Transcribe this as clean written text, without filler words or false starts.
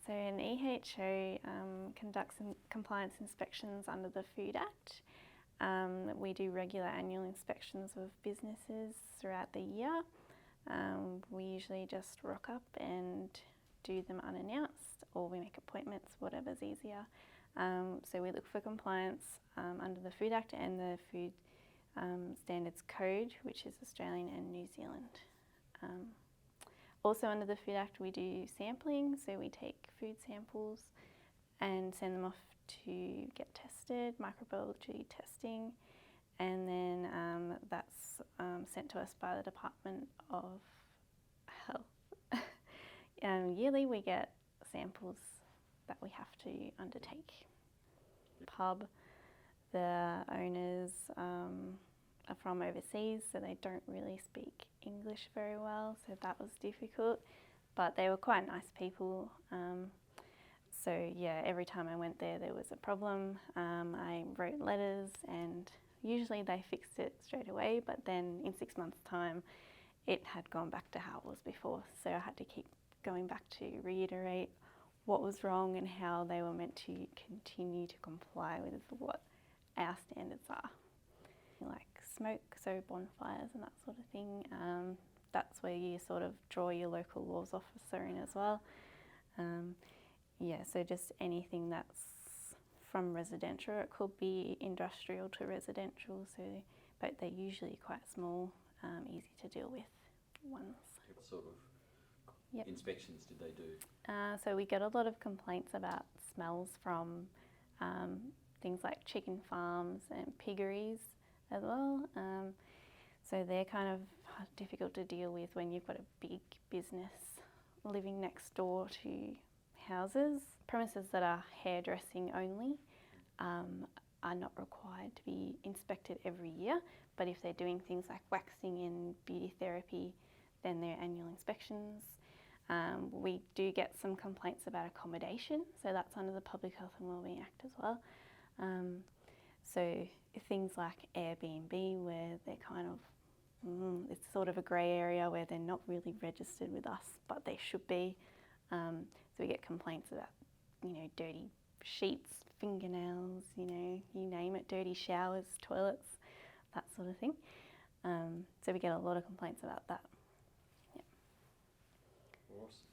So an EHO conducts compliance inspections under the Food Act. We do regular annual inspections of businesses throughout the year. We usually just rock up and do them unannounced, or we make appointments, whatever's easier. So we look for compliance under the Food Act and the Food Standards Code, which is Australian and New Zealand. Also under the Food Act we do sampling, so we take food samples and send them off to get tested, microbiology testing, and then that's sent to us by the Department of Health. Yearly we get samples that we have to undertake. Pub, the owners are from overseas, so they don't really speak English very well, so that was difficult, but they were quite nice people. So yeah, every time I went there was a problem. I wrote letters and usually they fixed it straight away, but then in 6 months' time it had gone back to how it was before, so I had to keep going back to reiterate what was wrong and how they were meant to continue to comply with what our standards are. Like smoke, so bonfires and that sort of thing. That's where you sort of draw your local laws officer in as well. Yeah, so just anything that's from residential. It could be industrial to residential, so, but they're usually quite small, easy to deal with ones. What sort of inspections did they do? So we get a lot of complaints about smells from things like chicken farms and piggeries as well. So they're kind of difficult to deal with when you've got a big business living next door to houses. Premises that are hairdressing only are not required to be inspected every year, but if they're doing things like waxing and beauty therapy, then they're annual inspections. We do get some complaints about accommodation, so that's under the Public Health and Wellbeing Act as well. So things like Airbnb, where they're kind of, it's sort of a grey area where they're not really registered with us, but they should be. So we get complaints about, dirty sheets, fingernails, you name it, dirty showers, toilets, that sort of thing. So we get a lot of complaints about that. Awesome.